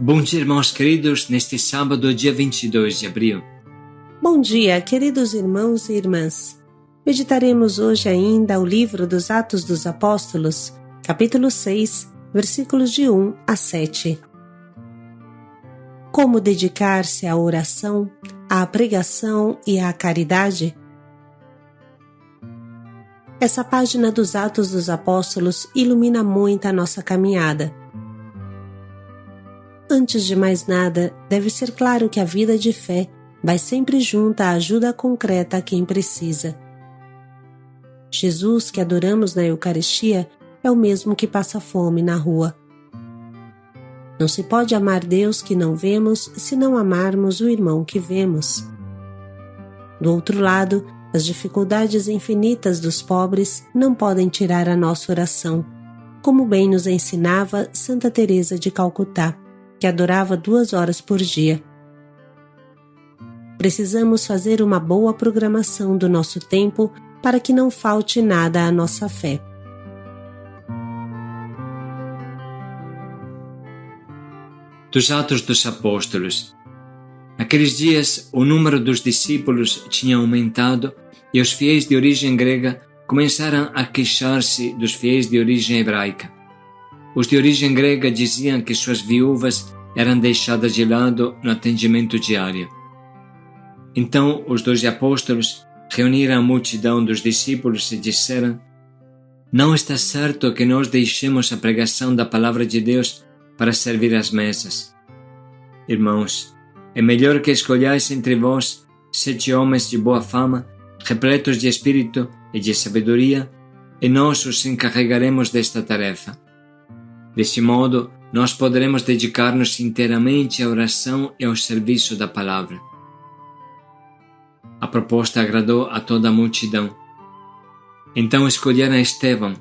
Bom dia, irmãos queridos, neste sábado, dia 22 de abril. Bom dia, queridos irmãos e irmãs. Meditaremos hoje ainda o livro dos Atos dos Apóstolos, capítulo 6, versículos de 1 a 7. Como dedicar-se à oração, à pregação e à caridade? Essa página dos Atos dos Apóstolos ilumina muito a nossa caminhada. Antes de mais nada, deve ser claro que a vida de fé vai sempre junto à ajuda concreta a quem precisa. Jesus, que adoramos na Eucaristia, é o mesmo que passa fome na rua. Não se pode amar Deus que não vemos se não amarmos o irmão que vemos. Do outro lado, as dificuldades infinitas dos pobres não podem tirar a nossa oração, como bem nos ensinava Santa Teresa de Calcutá, que adorava 2 horas por dia. Precisamos fazer uma boa programação do nosso tempo para que não falte nada à nossa fé. Dos Atos dos Apóstolos. Naqueles dias, o número dos discípulos tinha aumentado e os fiéis de origem grega começaram a queixar-se dos fiéis de origem hebraica. Os de origem grega diziam que suas viúvas eram deixadas de lado no atendimento diário. Então os 12 apóstolos reuniram a multidão dos discípulos e disseram: Não está certo que nós deixemos a pregação da palavra de Deus para servir às mesas. Irmãos, é melhor que escolhais entre vós 7 homens de boa fama, repletos de espírito e de sabedoria, e nós os encarregaremos desta tarefa. Deste modo, nós poderemos dedicar-nos inteiramente à oração e ao serviço da palavra. A proposta agradou a toda a multidão. Então escolheram Estevão,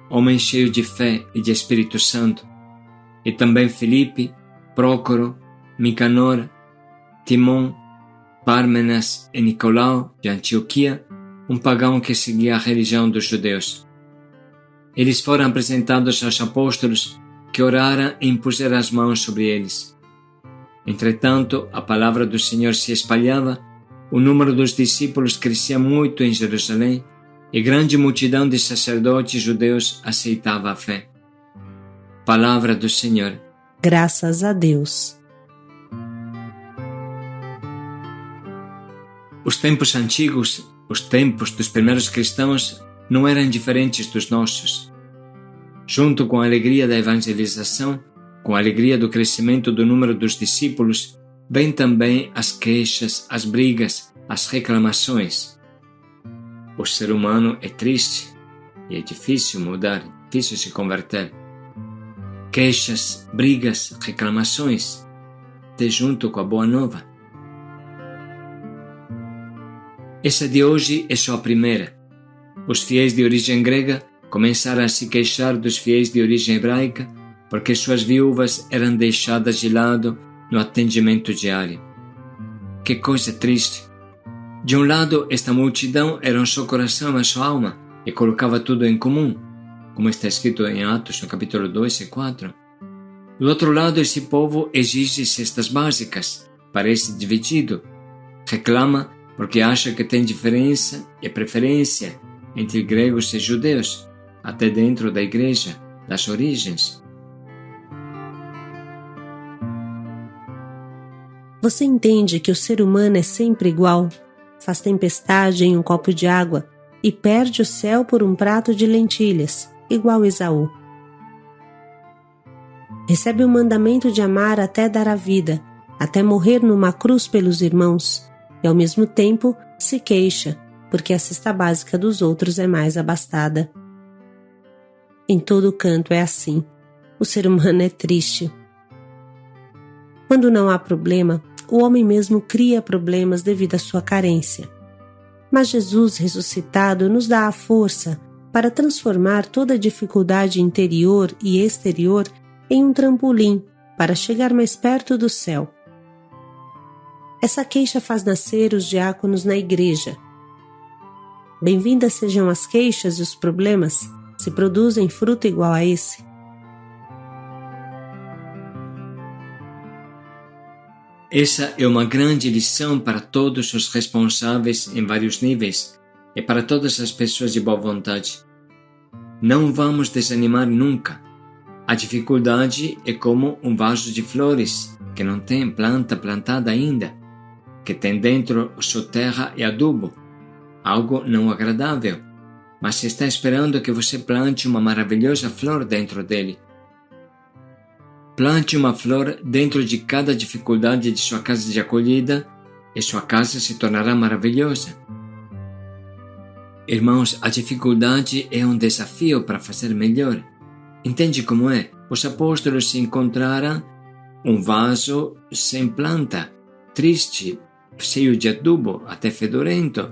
homem cheio de fé e de Espírito Santo, e também Filipe, Prócoro, Nicanor, Timon, Pármenas e Nicolau de Antioquia, um pagão que seguia a religião dos judeus. Eles foram apresentados aos apóstolos, que oraram e impuseram as mãos sobre eles. Entretanto, a palavra do Senhor se espalhava, o número dos discípulos crescia muito em Jerusalém e grande multidão de sacerdotes judeus aceitava a fé. Palavra do Senhor. Graças a Deus. Os tempos antigos, os tempos dos primeiros cristãos, não eram diferentes dos nossos. Junto com a alegria da evangelização, com a alegria do crescimento do número dos discípulos, vêm também as queixas, as brigas, as reclamações. O ser humano é triste e é difícil mudar, difícil se converter. Queixas, brigas, reclamações, até junto com a boa nova. Essa de hoje é só a primeira. Os fiéis de origem grega começaram a se queixar dos fiéis de origem hebraica porque suas viúvas eram deixadas de lado no atendimento diário. Que coisa triste! De um lado, esta multidão era um só coração, uma só alma, e colocava tudo em comum, como está escrito em Atos, no capítulo 2 e 4. Do outro lado, esse povo exige cestas básicas, parece dividido, reclama porque acha que tem diferença e preferência entre gregos e judeus, até dentro da igreja, das origens. Você entende que o ser humano é sempre igual? Faz tempestade em um copo de água e perde o céu por um prato de lentilhas, igual Esaú. Recebe o mandamento de amar até dar a vida, até morrer numa cruz pelos irmãos, e ao mesmo tempo se queixa, porque a cesta básica dos outros é mais abastada. Em todo canto é assim. O ser humano é triste. Quando não há problema, o homem mesmo cria problemas devido à sua carência. Mas Jesus ressuscitado nos dá a força para transformar toda a dificuldade interior e exterior em um trampolim para chegar mais perto do céu. Essa queixa faz nascer os diáconos na igreja. Bem-vindas sejam as queixas e os problemas, se produzem fruto igual a esse. Essa é uma grande lição para todos os responsáveis em vários níveis e para todas as pessoas de boa vontade. Não vamos desanimar nunca. A dificuldade é como um vaso de flores que não tem planta plantada ainda, que tem dentro só terra e adubo, algo não agradável, mas está esperando que você plante uma maravilhosa flor dentro dele. Plante uma flor dentro de cada dificuldade de sua casa de acolhida e sua casa se tornará maravilhosa. Irmãos, a dificuldade é um desafio para fazer melhor. Entende como é? Os apóstolos se encontraram um vaso sem planta, triste, cheio de adubo, até fedorento,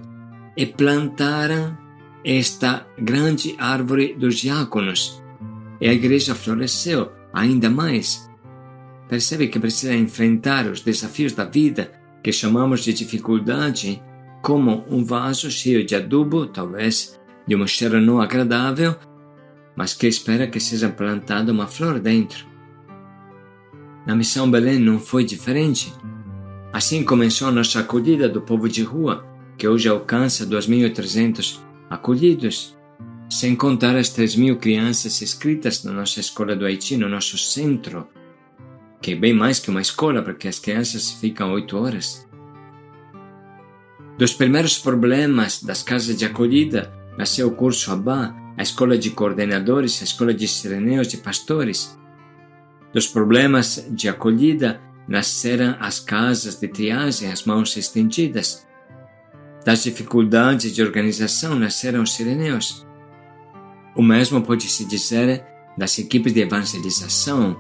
e plantaram esta grande árvore dos diáconos. E a igreja floresceu ainda mais. Percebe que precisa enfrentar os desafios da vida, que chamamos de dificuldade, como um vaso cheio de adubo, talvez de um cheiro não agradável, mas que espera que seja plantada uma flor dentro. Na Missão Belém não foi diferente. Assim começou a nossa acolhida do povo de rua, que hoje alcança 2.300 acolhidos, sem contar as 3.000 crianças inscritas na nossa escola do Haiti, no nosso centro, que é bem mais que uma escola, porque as crianças ficam 8 horas. Dos primeiros problemas das casas de acolhida, nasceu o curso Abá, a escola de coordenadores, a escola de sireneus e pastores. Dos problemas de acolhida, nasceram as casas de triagem, as mãos estendidas. Das dificuldades de organização, nasceram os sireneus. O mesmo pode-se dizer das equipes de evangelização.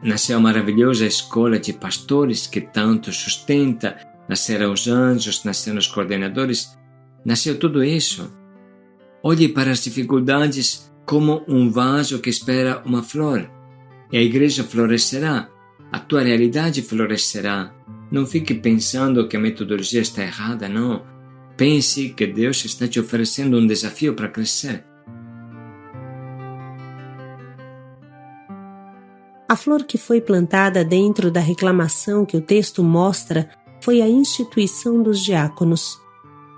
Nasceu a maravilhosa escola de pastores que tanto sustenta, nasceram os anjos, nasceram os coordenadores, nasceu tudo isso. Olhe para as dificuldades como um vaso que espera uma flor, e a igreja florescerá, a tua realidade florescerá. Não fique pensando que a metodologia está errada, não. Pense que Deus está te oferecendo um desafio para crescer. A flor que foi plantada dentro da reclamação que o texto mostra foi a instituição dos diáconos,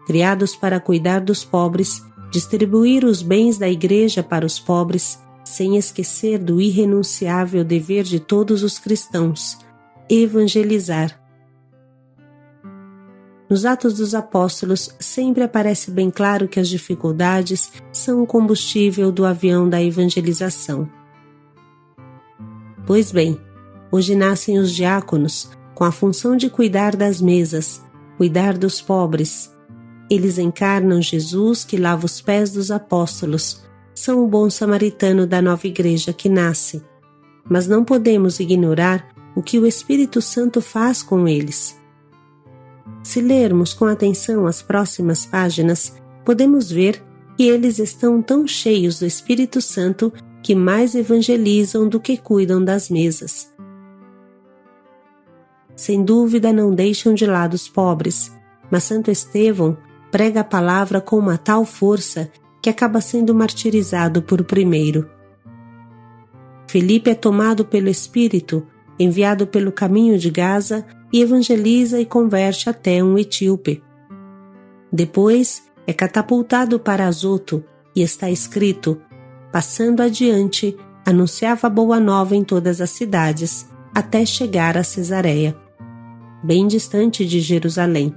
criados para cuidar dos pobres, distribuir os bens da igreja para os pobres, sem esquecer do irrenunciável dever de todos os cristãos, evangelizar. Nos Atos dos Apóstolos sempre aparece bem claro que as dificuldades são o combustível do avião da evangelização. Pois bem, hoje nascem os diáconos com a função de cuidar das mesas, cuidar dos pobres. Eles encarnam Jesus que lava os pés dos apóstolos, são o bom samaritano da nova igreja que nasce. Mas não podemos ignorar o que o Espírito Santo faz com eles. Se lermos com atenção as próximas páginas, podemos ver que eles estão tão cheios do Espírito Santo que mais evangelizam do que cuidam das mesas. Sem dúvida não deixam de lado os pobres, mas Santo Estevão prega a palavra com uma tal força que acaba sendo martirizado por primeiro. Felipe é tomado pelo Espírito, enviado pelo caminho de Gaza e evangeliza e converte até um etíope. Depois é catapultado para Azoto e está escrito: passando adiante, anunciava a boa nova em todas as cidades, até chegar a Cesareia, bem distante de Jerusalém.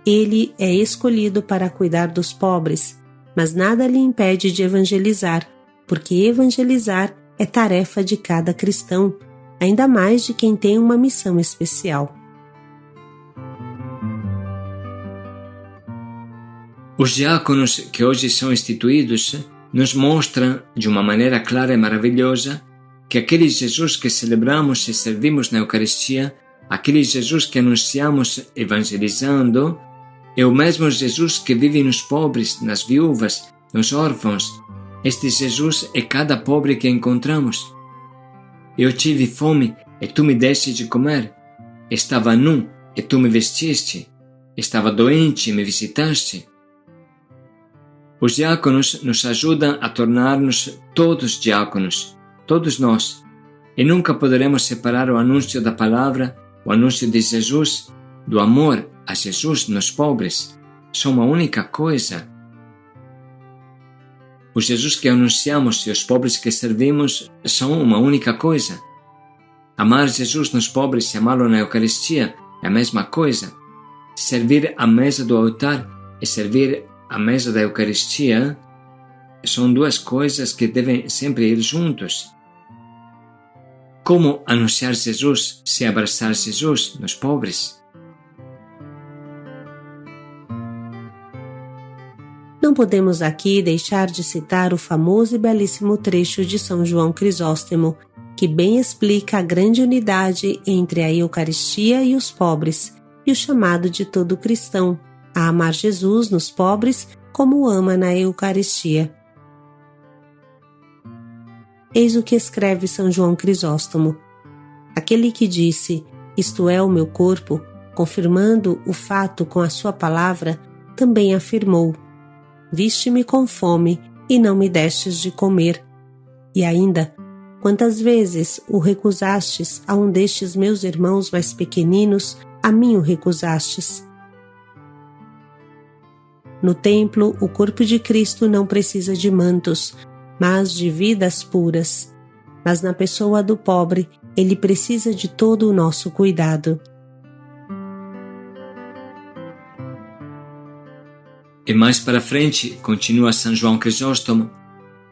Ele é escolhido para cuidar dos pobres, mas nada lhe impede de evangelizar, porque evangelizar é tarefa de cada cristão, ainda mais de quem tem uma missão especial. Os diáconos que hoje são instituídos nos mostram de uma maneira clara e maravilhosa que aquele Jesus que celebramos e servimos na Eucaristia, aquele Jesus que anunciamos evangelizando, é o mesmo Jesus que vive nos pobres, nas viúvas, nos órfãos. Este Jesus é cada pobre que encontramos. Eu tive fome e tu me deste de comer. Estava nu e tu me vestiste. Estava doente e me visitaste. Os diáconos nos ajudam a tornar-nos todos diáconos, todos nós. E nunca poderemos separar o anúncio da palavra, o anúncio de Jesus, do amor a Jesus nos pobres. São uma única coisa. O Jesus que anunciamos e os pobres que servimos são uma única coisa. Amar Jesus nos pobres e amá-lo na Eucaristia é a mesma coisa. Servir à mesa do altar e servir à mesa da Eucaristia são duas coisas que devem sempre ir juntos. Como anunciar Jesus se abraçar Jesus nos pobres? Não podemos aqui deixar de citar o famoso e belíssimo trecho de São João Crisóstomo, que bem explica a grande unidade entre a Eucaristia e os pobres, e o chamado de todo cristão a amar Jesus nos pobres como ama na Eucaristia. Eis o que escreve São João Crisóstomo. Aquele que disse, isto é o meu corpo, confirmando o fato com a sua palavra, também afirmou, viste-me com fome e não me destes de comer. E ainda, quantas vezes o recusastes a um destes meus irmãos mais pequeninos, a mim o recusastes. No templo, o corpo de Cristo não precisa de mantos, mas de vidas puras. Mas na pessoa do pobre, ele precisa de todo o nosso cuidado. E mais para frente, continua São João Crisóstomo,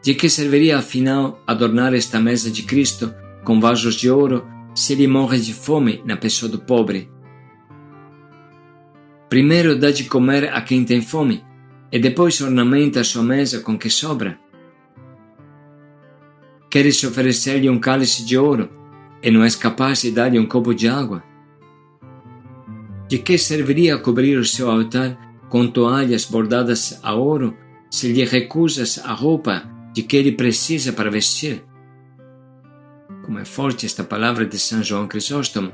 de que serviria afinal adornar esta mesa de Cristo com vasos de ouro se ele morre de fome na pessoa do pobre? Primeiro dá de comer a quem tem fome e depois ornamenta a sua mesa com o que sobra. Queres oferecer-lhe um cálice de ouro e não és capaz de dar-lhe um copo de água? De que serviria cobrir o seu altar com toalhas bordadas a ouro se lhe recusas a roupa de que ele precisa para vestir? Como é forte esta palavra de São João Crisóstomo.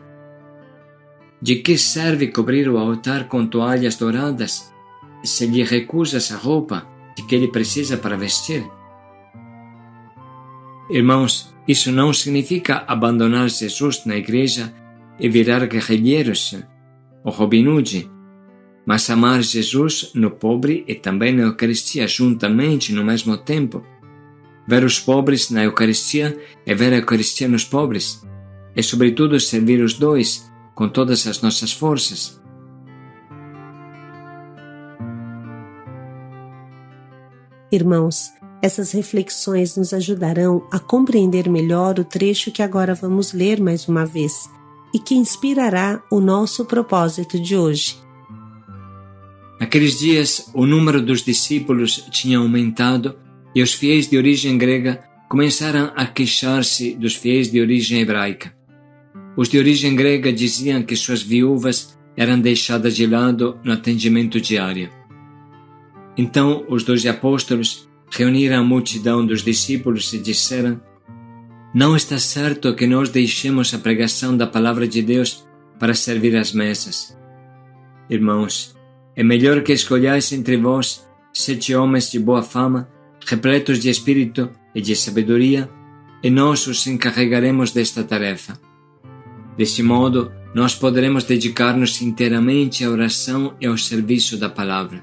De que serve cobrir o altar com toalhas douradas se lhe recusas a roupa de que ele precisa para vestir? Irmãos, isso não significa abandonar Jesus na igreja e virar guerrilheiros ou Robin Hood, mas amar Jesus no pobre e também na Eucaristia juntamente no mesmo tempo. Ver os pobres na Eucaristia e ver a Eucaristia nos pobres, e sobretudo servir os dois com todas as nossas forças. Irmãos, essas reflexões nos ajudarão a compreender melhor o trecho que agora vamos ler mais uma vez e que inspirará o nosso propósito de hoje. Naqueles dias, o número dos discípulos tinha aumentado e os fiéis de origem grega começaram a queixar-se dos fiéis de origem hebraica. Os de origem grega diziam que suas viúvas eram deixadas de lado no atendimento diário. Então os 12 apóstolos reuniram a multidão dos discípulos e disseram: não está certo que nós deixemos a pregação da palavra de Deus para servir às mesas. Irmãos, é melhor que escolhais entre vós 7 homens de boa fama, repletos de espírito e de sabedoria, e nós os encarregaremos desta tarefa. Desse modo, nós poderemos dedicar-nos inteiramente à oração e ao serviço da palavra.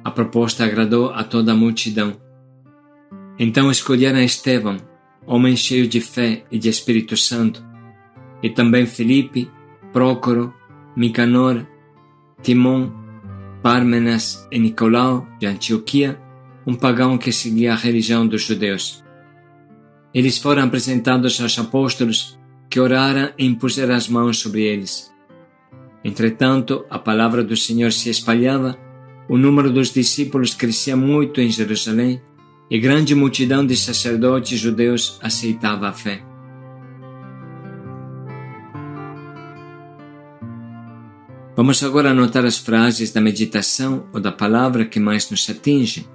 A proposta agradou a toda a multidão. Então escolheram Estevão, homem cheio de fé e de Espírito Santo, e também Filipe, Prócoro, Nicanor, Timon, Pármenas e Nicolau de Antioquia, um pagão que seguia a religião dos judeus. Eles foram apresentados aos apóstolos, que oraram e impuseram as mãos sobre eles. Entretanto, a palavra do Senhor se espalhava, o número dos discípulos crescia muito em Jerusalém, e grande multidão de sacerdotes judeus aceitava a fé. Vamos agora anotar as frases da meditação ou da palavra que mais nos atinge.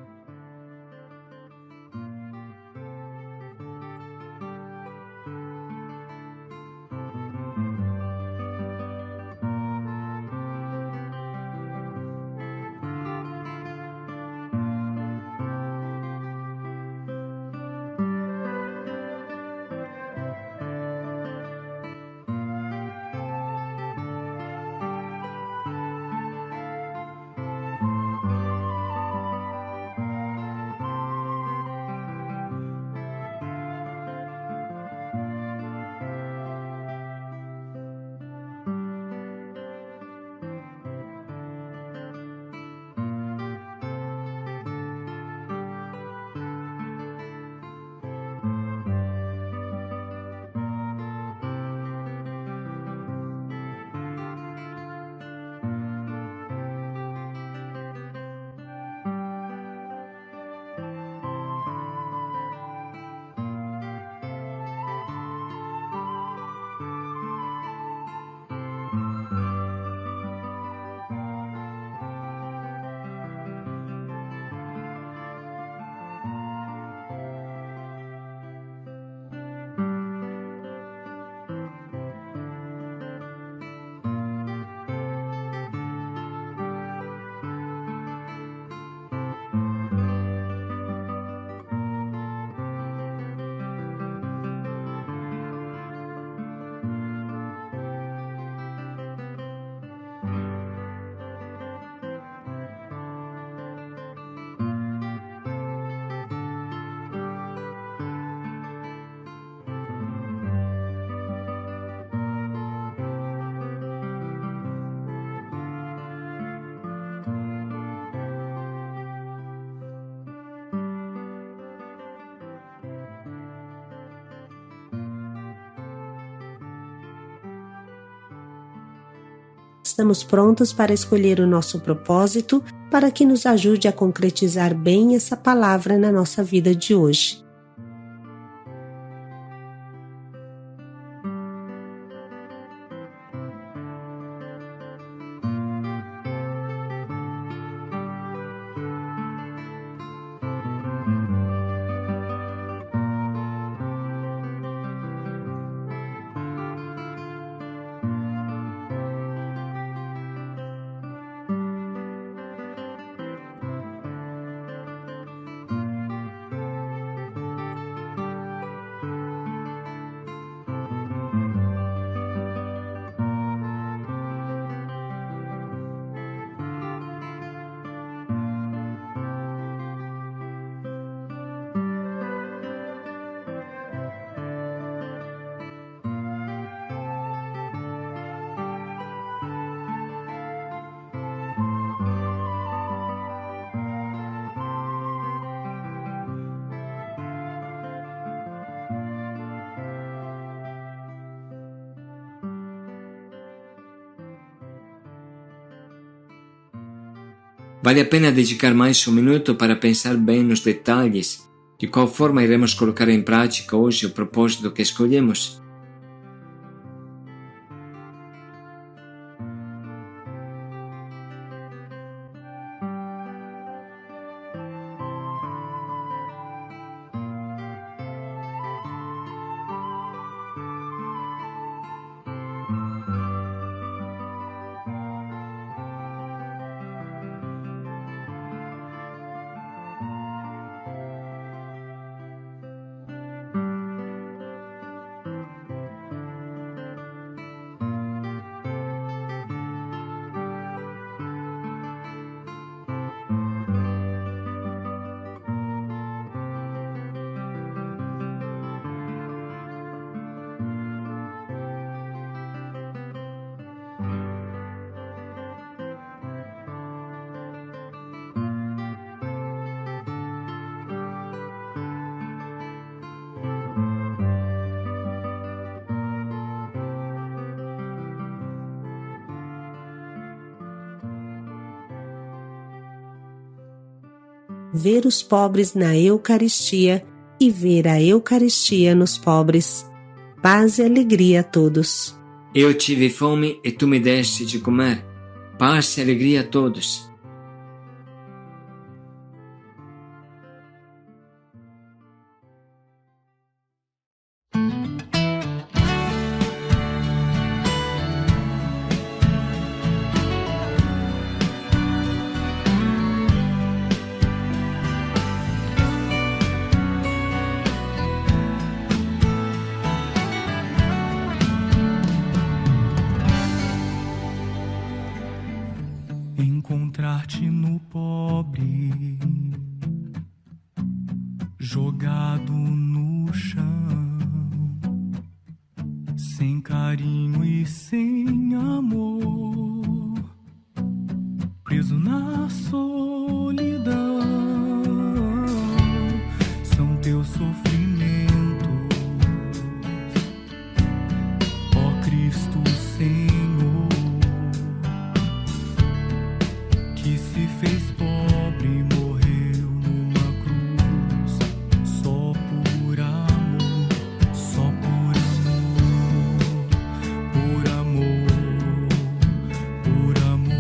Estamos prontos para escolher o nosso propósito para que nos ajude a concretizar bem essa palavra na nossa vida de hoje. Vale a pena dedicar mais um minuto para pensar bem nos detalhes de qual forma iremos colocar em prática hoje o propósito que escolhemos. Ver os pobres na Eucaristia e ver a Eucaristia nos pobres. Paz e alegria a todos. Eu tive fome e tu me deste de comer. Paz e alegria a todos. Encontrar-te no pobre, jogado no chão, sem carinho e sem amor, preso na solidão. São teus sofrimentos, ó Cristo Senhor, que se fez pobre e morreu numa cruz, só por amor, só por amor, por amor, por amor.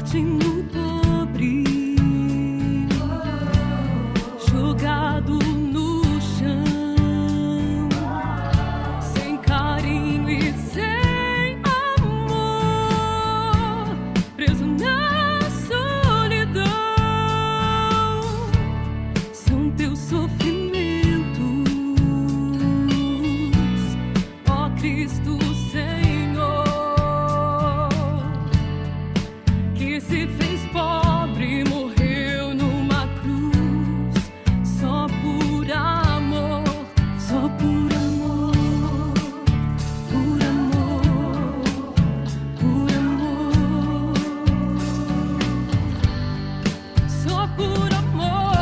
partindo pobre, jogado no chão, sem carinho e sem amor, preso na solidão. São teus sofrimentos, ó Cristo Senhor, que se fez pobre, morreu numa cruz, só por amor, só por amor, por amor, por amor, só por amor.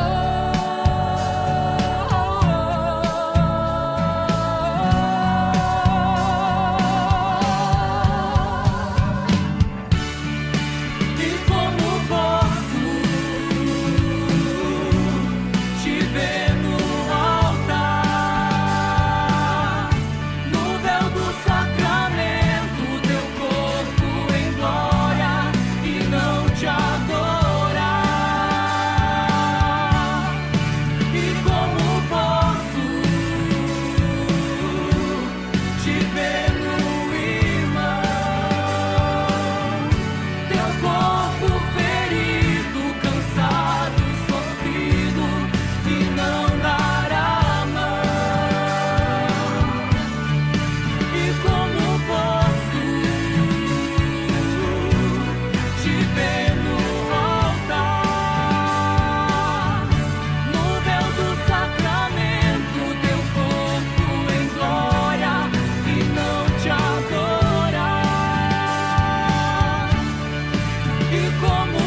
E como posso te ver no altar, no véu do sacramento, teu corpo em glória, e não te adorar? E como posso te ver no irmão, teu corpo ferido, cansado, sofrido, e não dar a mão? E como posso te ver no altar, no véu do sacramento, teu corpo em glória, e não te adorar? E como